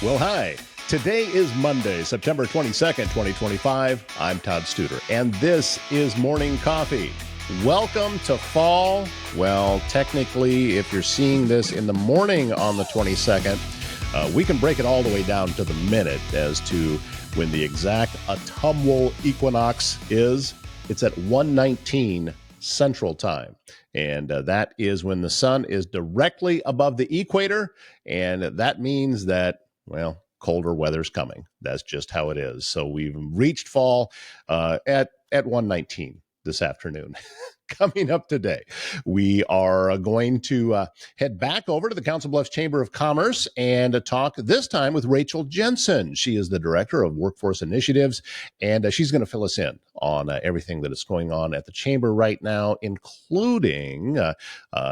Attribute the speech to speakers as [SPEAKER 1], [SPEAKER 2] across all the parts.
[SPEAKER 1] Well, hi. Today is Monday, September 22nd, 2025. I'm Todd Studer, and this is Morning Coffee. Welcome to fall. Well, technically, if you're seeing this in the morning on the 22nd, we can break it all the way down to the minute as to when the exact autumnal equinox is. It's at 1:19 Central Time. And that is when the sun is directly above the equator. And that means that, well, colder weather's coming. That's just how it is. So we've reached fall at 1:19 this afternoon. Coming up today, we are going to head back over to the Council Bluffs Chamber of Commerce and talk this time with Rachel Jensen. She is the Director of Workforce Initiatives, and she's going to fill us in on everything that is going on at the Chamber right now, including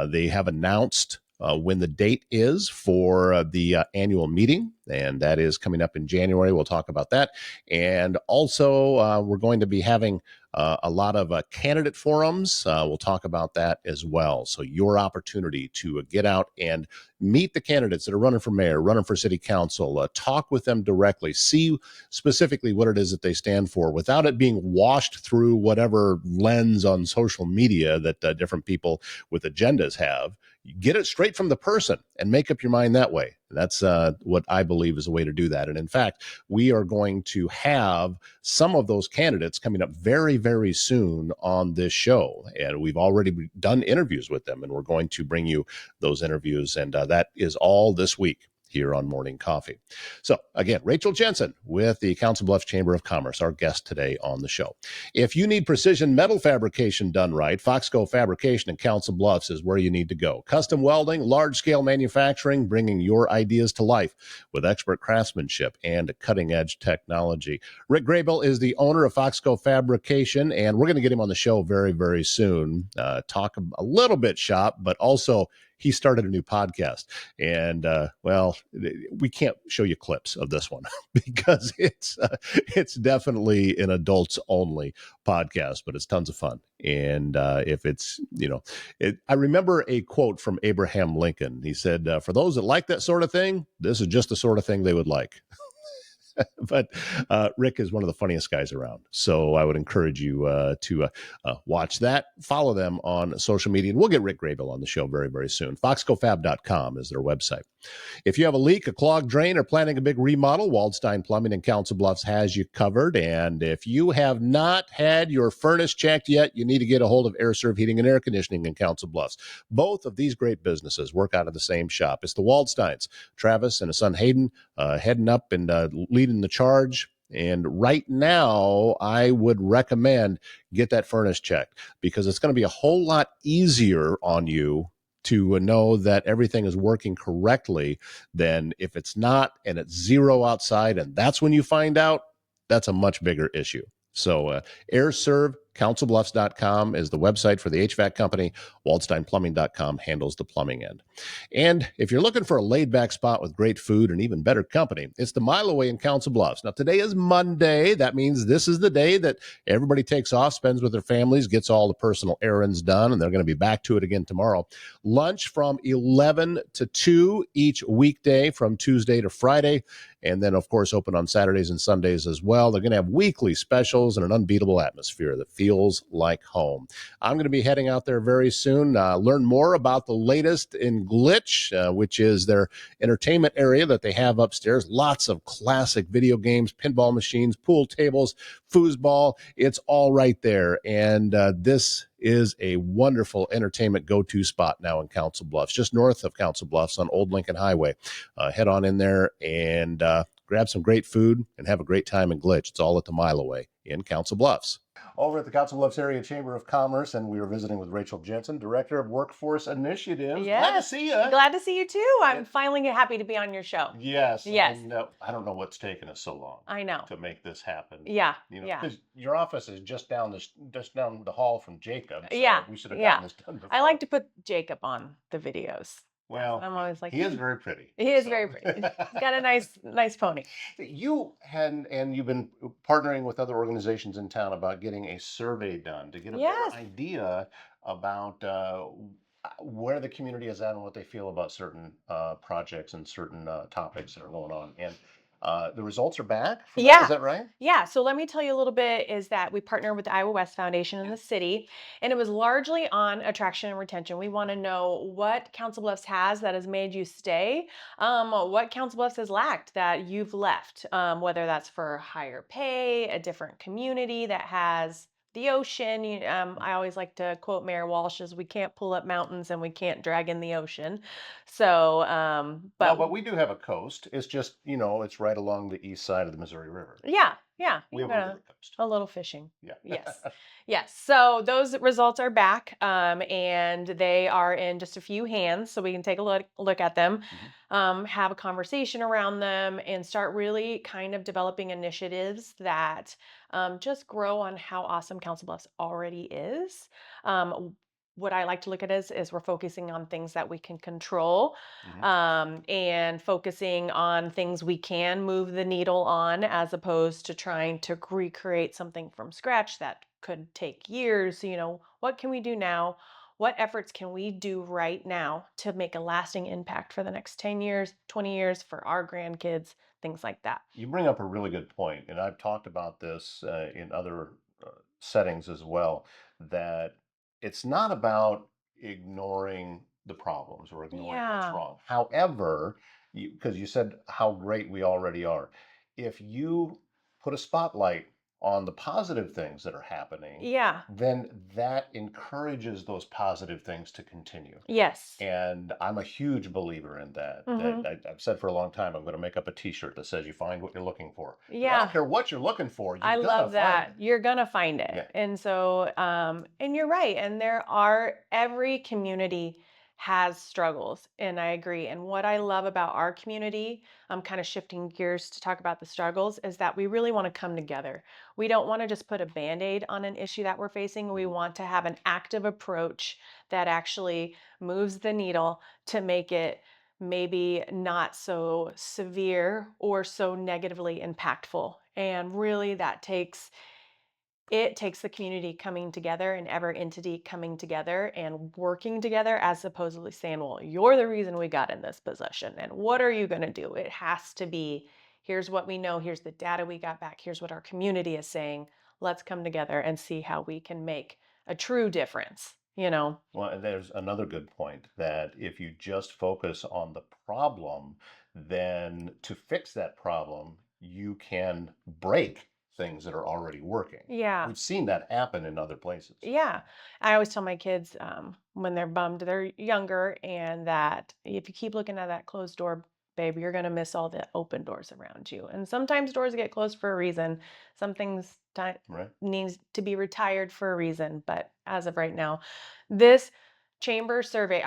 [SPEAKER 1] they have announced when the date is for the annual meeting, and that is coming up in January. We'll talk about that. And also, we're going to be having a lot of candidate forums. We'll talk about that as well. So your opportunity to get out and meet the candidates that are running for mayor, running for city council, talk with them directly, see specifically what it is that they stand for without it being washed through whatever lens on social media that different people with agendas have. Get it straight from the person and make up your mind that way. That's what I believe is a way to do that. And in fact, we are going to have some of those candidates coming up very, very soon on this show. And we've already done interviews with them, and we're going to bring you those interviews. And that is all this week here on Morning Coffee. So again, Rachel Jensen with the Council Bluffs Chamber of Commerce, our guest today on the show. If you need precision metal fabrication done right, Foxco Fabrication in Council Bluffs is where you need to go. Custom welding, large-scale manufacturing, bringing your ideas to life with expert craftsmanship and cutting-edge technology. Rick Graybill is the owner of Foxco Fabrication, and we're going to get him on the show very, very soon. Talk a little bit shop, but also he started a new podcast. And, well, we can't show you clips of this one because it's definitely an adults only podcast, but it's tons of fun. And if it's, I remember a quote from Abraham Lincoln. He said, for those that like that sort of thing, this is just the sort of thing they would like. But Rick is one of the funniest guys around. So I would encourage you to watch that. Follow them on social media. And we'll get Rick Graybill on the show very, very soon. Foxcofab.com is their website. If you have a leak, a clogged drain, or planning a big remodel, Waldstein Plumbing in Council Bluffs has you covered. And if you have not had your furnace checked yet, you need to get a hold of AirServe Heating and Air Conditioning in Council Bluffs. Both of these great businesses work out of the same shop. It's the Waldsteins. Travis and his son Hayden heading up and leading the charge. And right now, I would recommend get that furnace checked because it's going to be a whole lot easier on you to know that everything is working correctly than if it's not and it's zero outside. And that's when you find out, that's a much bigger issue. So AirServe, councilbluffs.com is the website for the HVAC company. WaldsteinPlumbing.com handles the plumbing end. And if you're looking for a laid-back spot with great food and even better company, it's the Mile Away in Council Bluffs. Now, today is Monday. That means this is the day that everybody takes off, spends with their families, gets all the personal errands done, and they're going to be back to it again tomorrow. Lunch from 11 to 2 each weekday from Tuesday to Friday. And then, of course, open on Saturdays and Sundays as well. They're going to have weekly specials and an unbeatable atmosphere that feels like home. I'm going to be heading out there very soon. Learn more about the latest in Glitch, which is their entertainment area that they have upstairs. Lots of classic video games, pinball machines, pool tables, foosball. It's all right there. And this is a wonderful entertainment go-to spot now in Council Bluffs, just north of Council Bluffs on Old Lincoln Highway. Head on in there and grab some great food and have a great time in Glitch. It's all at the Mile Away in Council Bluffs. Over at the Council Bluffs Area Chamber of Commerce, and we were visiting with Rachel Jensen, Director of Workforce Initiatives.
[SPEAKER 2] Yes.
[SPEAKER 1] Glad to see you.
[SPEAKER 2] Glad to see you too. I'm finally happy to be on your show.
[SPEAKER 1] Yes.
[SPEAKER 2] Yes.
[SPEAKER 1] I don't know what's taken us so long.
[SPEAKER 2] I know.
[SPEAKER 1] To make this happen.
[SPEAKER 2] Yeah.
[SPEAKER 1] Because your office is just down the hall from Jacob. So
[SPEAKER 2] yeah.
[SPEAKER 1] We should have gotten this done before.
[SPEAKER 2] I like to put Jacob on the videos.
[SPEAKER 1] Well,
[SPEAKER 2] I'm always like,
[SPEAKER 1] he is very pretty.
[SPEAKER 2] He is very pretty. He's got a nice pony.
[SPEAKER 1] You and you've been partnering with other organizations in town about getting a survey done to get a better idea about where the community is at and what they feel about certain projects and certain topics that are going on. And the results are back for that. Is
[SPEAKER 2] Yeah.
[SPEAKER 1] that right?
[SPEAKER 2] Yeah. So let me tell you a little bit is that we partner with the Iowa West Foundation in
[SPEAKER 1] Yeah.
[SPEAKER 2] the city, and it was largely on attraction and retention. We want to know what Council Bluffs has that has made you stay, what Council Bluffs has lacked that you've left, whether that's for higher pay, a different community that has the ocean. I always like to quote Mayor Walsh as we can't pull up mountains and we can't drag in the ocean. So,
[SPEAKER 1] No,
[SPEAKER 2] but
[SPEAKER 1] but we do have a coast. It's just, it's right along the east side of the Missouri River.
[SPEAKER 2] yeah,
[SPEAKER 1] Yeah.
[SPEAKER 2] yeah,
[SPEAKER 1] We
[SPEAKER 2] you
[SPEAKER 1] have a
[SPEAKER 2] got
[SPEAKER 1] river coast.
[SPEAKER 2] a little fishing.
[SPEAKER 1] Yeah.
[SPEAKER 2] Yes, yes. So those results are back, and they are in just a few hands, so we can take a look at them,
[SPEAKER 1] Mhm.
[SPEAKER 2] have a conversation around them, and start really kind of developing initiatives that just grow on how awesome Council Bluffs already is. What I like to look at is we're focusing on things that we can control,
[SPEAKER 1] Mhm.
[SPEAKER 2] and focusing on things we can move the needle on as opposed to trying to recreate something from scratch that could take years. What can we do now? What efforts can we do right now to make a lasting impact for the next 10 years, 20 years for our grandkids, things like that?
[SPEAKER 1] You bring up a really good point, and I've talked about this in other settings as well, that it's not about ignoring the problems or ignoring what's
[SPEAKER 2] Yeah.
[SPEAKER 1] wrong. However, because you said how great we already are, if you put a spotlight on the positive things that are happening,
[SPEAKER 2] Yeah.
[SPEAKER 1] then that encourages those positive things to continue.
[SPEAKER 2] Yes.
[SPEAKER 1] And I'm a huge believer in that. That
[SPEAKER 2] Hmm.
[SPEAKER 1] I've said for a long time, I'm going to make up a T-shirt that says "You find what you're looking for." Because I don't
[SPEAKER 2] Yeah.
[SPEAKER 1] care what you're looking for, you're
[SPEAKER 2] I
[SPEAKER 1] gonna
[SPEAKER 2] love
[SPEAKER 1] find
[SPEAKER 2] that.
[SPEAKER 1] it.
[SPEAKER 2] You're gonna find it.
[SPEAKER 1] Yeah.
[SPEAKER 2] And so, and you're right. And every community has struggles. And I agree. And what I love about our community, I'm kind of shifting gears to talk about the struggles, is that we really want to come together. We don't want to just put a band-aid on an issue that we're facing. We
[SPEAKER 1] Mhm.
[SPEAKER 2] want to have an active approach that actually moves the needle to make it maybe not so severe or so negatively impactful. And really it takes the community coming together and every entity coming together and working together as supposedly saying, well, you're the reason we got in this position. And what are you going to do? It has to be, here's what we know, here's the data we got back, here's what our community is saying. Let's come together and see how we can make a true difference.
[SPEAKER 1] Well, and there's another good point that if you just focus on the problem, then to fix that problem, you can break things that are already working.
[SPEAKER 2] Yeah.
[SPEAKER 1] We've seen that happen in other places.
[SPEAKER 2] Yeah. I always tell my kids, when they're bummed, they're younger, and that if you keep looking at that closed door, babe, you're going to miss all the open doors around you. And sometimes doors get closed for a reason. Some things
[SPEAKER 1] Right.
[SPEAKER 2] needs to be retired for a reason. But as of right now, this chamber survey,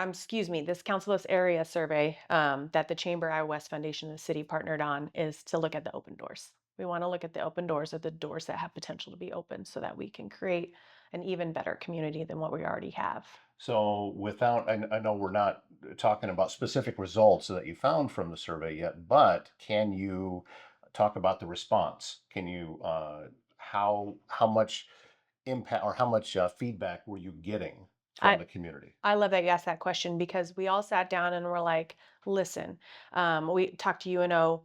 [SPEAKER 2] this councilless area survey, that the Chamber Iowa West Foundation and the city partnered on is to look at the open doors. We want to look at the open doors, or the doors that have potential to be open, so that we can create an even better community than what we already have.
[SPEAKER 1] So I know we're not talking about specific results that you found from the survey yet, but can you talk about the response? Can you, how much impact or how much feedback were you getting from
[SPEAKER 2] I
[SPEAKER 1] the community?
[SPEAKER 2] I love that you asked that question because we all sat down and were like, listen, we talked to UNO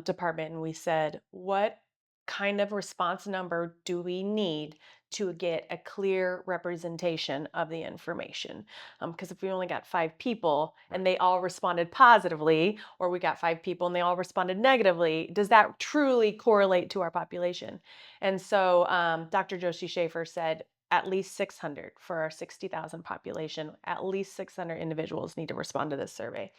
[SPEAKER 2] department, and we said, what kind of response number do we need to get a clear representation of the information? Because if we only got 5 people and
[SPEAKER 1] Right.
[SPEAKER 2] they all responded positively, or we got 5 people and they all responded negatively, does that truly correlate to our population? And so Dr. Joshi Schaefer said, at least 600 for our 60,000 population, at least 600 individuals need to respond to this survey.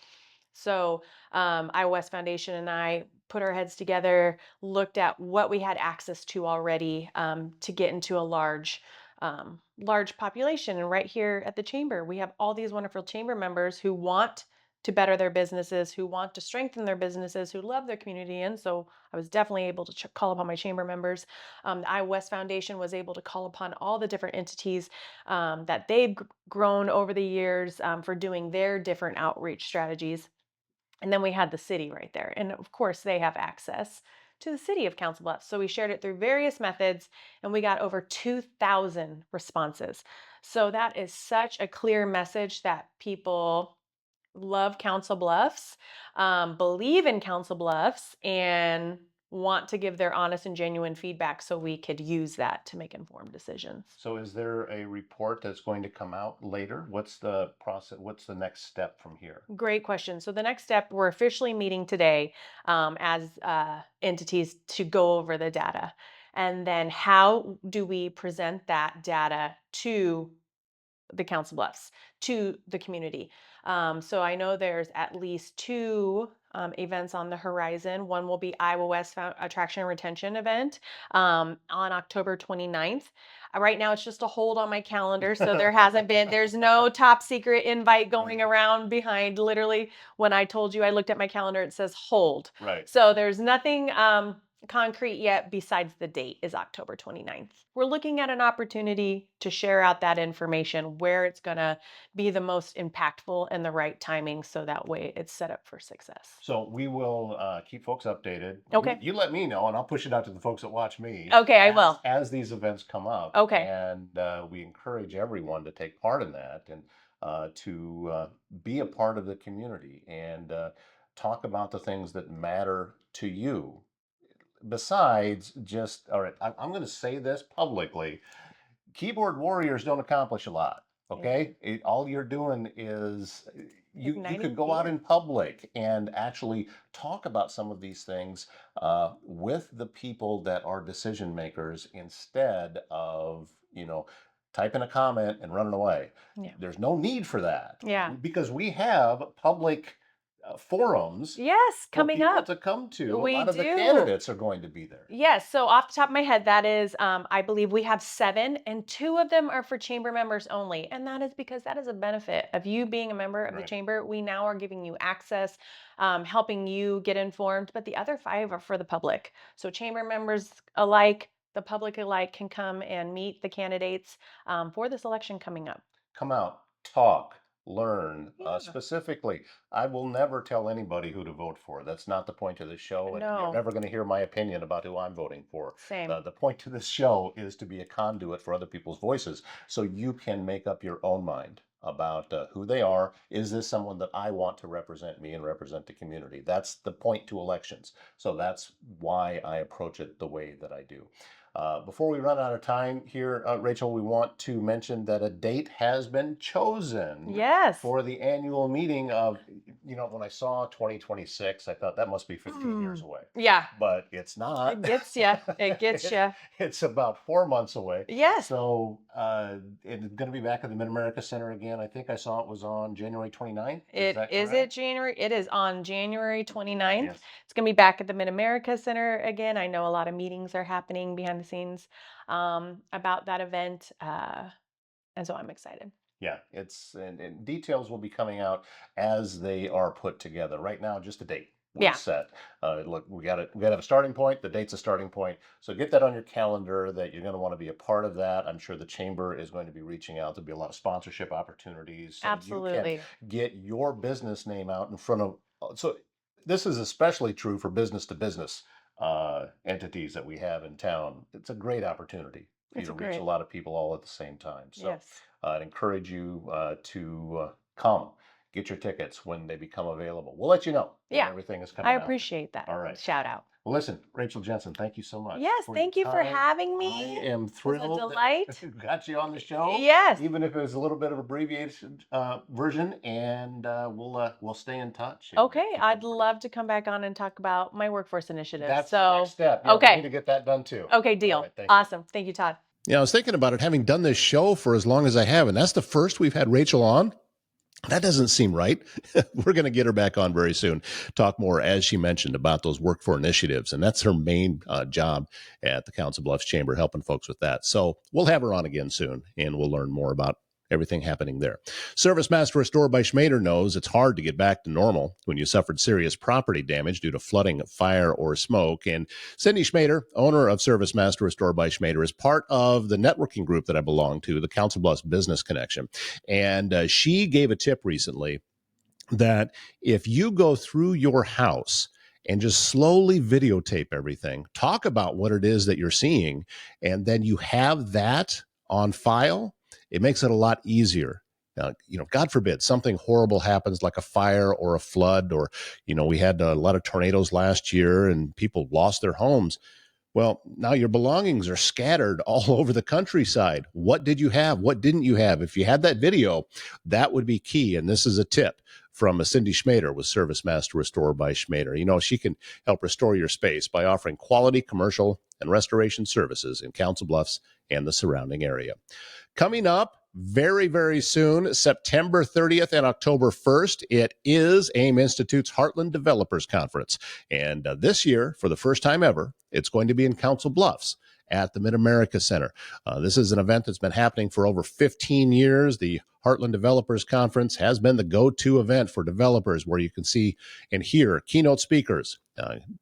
[SPEAKER 2] So, iWest Foundation and I put our heads together, looked at what we had access to already, to get into a large population. And right here at the chamber, we have all these wonderful chamber members who want to better their businesses, who want to strengthen their businesses, who love their community. And so I was definitely able to call upon my chamber members. The iWest Foundation was able to call upon all the different entities that they've grown over the years, for doing their different outreach strategies. And then we had the city right there. And of course, they have access to the City of Council Bluffs. So we shared it through various methods and we got over 2,000 responses. So that is such a clear message that people love Council Bluffs, believe in Council Bluffs, and want to give their honest and genuine feedback so we could use that to make informed decisions.
[SPEAKER 1] So is there a report that's going to come out later? What's the process? What's the next step from here?
[SPEAKER 2] Great question. So the next step, we're officially meeting today as entities to go over the data. And then how do we present that data to the Council Bluffs, to the community? So I know there's at least two events on the horizon. One will be Iowa West Attraction and Retention event on October 29th. Right now, it's just a hold on my calendar. So there's no top secret invite going around behind. Literally, when I told you I looked at my calendar, it says hold.
[SPEAKER 1] Right.
[SPEAKER 2] So there's nothing concrete yet besides the date is October 29th. We're looking at an opportunity to share out that information where it's going to be the most impactful and the right timing so that way it's set up for success.
[SPEAKER 1] So we will keep folks updated.
[SPEAKER 2] Okay.
[SPEAKER 1] You let me know and I'll push it out to the folks that watch me.
[SPEAKER 2] Okay, I will.
[SPEAKER 1] As these events come up.
[SPEAKER 2] Okay.
[SPEAKER 1] And we encourage everyone to take part in that and to be a part of the community and talk about the things that matter to you. Besides just, all right, I'm going to say this publicly. Keyboard warriors don't accomplish a lot. Okay, all you're doing is you could go out in public and actually talk about some of these things with the people that are decision makers instead of typing a comment and running away.
[SPEAKER 2] Yeah.
[SPEAKER 1] There's no need for that.
[SPEAKER 2] Yeah.
[SPEAKER 1] Because we have public forums.
[SPEAKER 2] Yes, coming up
[SPEAKER 1] to come to.
[SPEAKER 2] We
[SPEAKER 1] a lot of the
[SPEAKER 2] do.
[SPEAKER 1] candidates are going to be there.
[SPEAKER 2] Yes. So off the top of my head, that is, I believe we have 7, and 2 of them are for chamber members only. And that is because that is a benefit of you being a member of the chamber. We now are giving you access, helping you get informed, but the other 5 are for the public. So chamber members alike, the public alike can come and meet the candidates for this election coming up.
[SPEAKER 1] Come out, talk, learn. Specifically, I will never tell anybody who to vote for. That's not the point of this show. And you're never going to hear my opinion about who I'm voting for.
[SPEAKER 2] Same.
[SPEAKER 1] The point to this show is to be a conduit for other people's voices so you can make up your own mind about who they are. Is this someone that I want to represent me and represent the community? That's the point to elections. So that's why I approach it the way that I do. Before we run out of time here, Rachel, we want to mention that a date has been chosen for the annual meeting of, when I saw 2026, I thought that must be 15 years away.
[SPEAKER 2] Yeah.
[SPEAKER 1] But it's not.
[SPEAKER 2] It gets you. It gets you.
[SPEAKER 1] It's about 4 months away.
[SPEAKER 2] Yes.
[SPEAKER 1] So it's going to be back at the Mid-America Center again. I think I saw it was on January 29th.
[SPEAKER 2] Is it January? It is on January 29th.
[SPEAKER 1] Yes.
[SPEAKER 2] It's going to be back at the Mid-America Center again. I know a lot of meetings are happening behind the scenes about that event. And so I'm excited.
[SPEAKER 1] Yeah, and details will be coming out as they are put together. Right now, just a date was set. Look, we got to have a starting point. The date's a starting point. So get that on your calendar that you're going to want to be a part of that. I'm sure the chamber is going to be reaching out. There'll be a lot of sponsorship opportunities. So
[SPEAKER 2] Absolutely.
[SPEAKER 1] You can get your business name out in front of. So this is especially true for business to business entities that we have in town. It's a great opportunity for you to reach a lot of people all at the same time. So I'd encourage you to come. Get your tickets when they become available. We'll let you know when everything is coming out.
[SPEAKER 2] I appreciate that.
[SPEAKER 1] All right.
[SPEAKER 2] Shout out.
[SPEAKER 1] Well, listen, Rachel Jensen, thank you so much.
[SPEAKER 2] Yes, thank you for having me.
[SPEAKER 1] I am thrilled.
[SPEAKER 2] It's a delight.
[SPEAKER 1] That got you on the show.
[SPEAKER 2] Yes.
[SPEAKER 1] Even if it was a little bit of abbreviated version, and we'll stay in touch.
[SPEAKER 2] Okay, I'd love to come back on and talk about my workforce initiative.
[SPEAKER 1] That's the next step. Yeah, we need to get that done too.
[SPEAKER 2] Okay, deal. Right, awesome. Thank you, Todd.
[SPEAKER 1] Yeah, I was thinking about it, having done this show for as long as I have, and that's the first we've had Rachel on. That doesn't seem right. We're going to get her back on very soon. Talk more, as she mentioned, about those workforce initiatives. And that's her main job at the Council Bluffs Chamber, helping folks with that. So we'll have her on again soon, and we'll learn more about everything happening there. Service Master Restore by Schmader knows it's hard to get back to normal when you suffered serious property damage due to flooding, fire, or smoke. And Cindy Schmader, owner of Service Master Restore by Schmader, is part of the networking group that I belong to, the Council Bluffs Business Connection. And she gave a tip recently that if you go through your house and just slowly videotape everything. Talk about what it is that you're seeing, and then you have that on file. It makes it a lot easier. God forbid something horrible happens like a fire or a flood, or, we had a lot of tornadoes last year and people lost their homes. Well, now your belongings are scattered all over the countryside. What did you have? What didn't you have? If you had that video, that would be key. And this is a tip from Cindy Schmader with Service Master Restore by Schmader. She can help restore your space by offering quality commercial and restoration services in Council Bluffs and the surrounding area. Coming up very, very soon, September 30th and October 1st, it is AIM Institute's Heartland Developers Conference. And this year, for the first time ever, it's going to be in Council Bluffs at the Mid-America Center. This is an event that's been happening for over 15 years. The Heartland Developers Conference has been the go-to event for developers, where you can see and hear keynote speakers,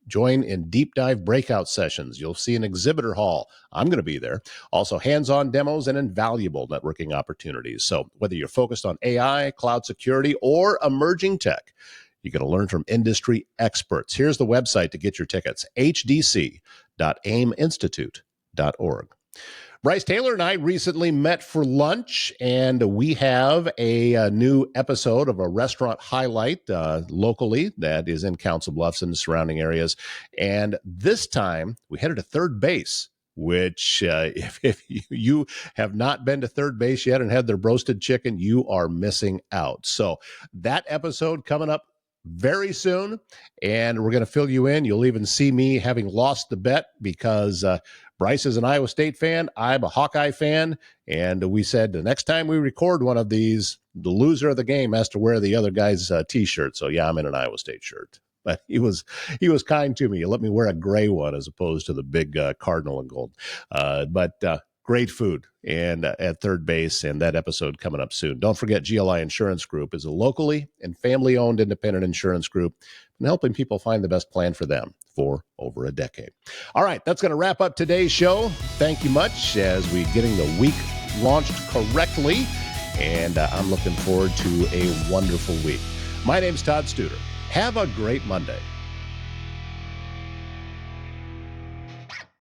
[SPEAKER 1] join in deep dive breakout sessions. You'll see an exhibitor hall. I'm going to be there. Also, hands-on demos and invaluable networking opportunities. So whether you're focused on AI, cloud security, or emerging tech, you're going to learn from industry experts. Here's the website to get your tickets: hdc.aiminstitute.org. Bryce Taylor and I recently met for lunch, and we have a new episode of a restaurant highlight locally that is in Council Bluffs and the surrounding areas. And this time we headed to third base, which if you have not been to third base yet and had their roasted chicken, you are missing out. So that episode coming up very soon, and we're going to fill you in. You'll even see me having lost the bet because Bryce is an Iowa State fan. I'm a Hawkeye fan. And we said the next time we record one of these, the loser of the game has to wear the other guy's T-shirt. So yeah, I'm in an Iowa State shirt. But he was kind to me. He let me wear a gray one as opposed to the big cardinal and gold. But great food and at third base, and that episode coming up soon. Don't forget, GLI Insurance Group is a locally and family-owned independent insurance group and helping people find the best plan for them for over a decade. All right, that's going to wrap up today's show. Thank you much as we're getting the week launched correctly, and I'm looking forward to a wonderful week. My name's Todd Studer. Have a great Monday.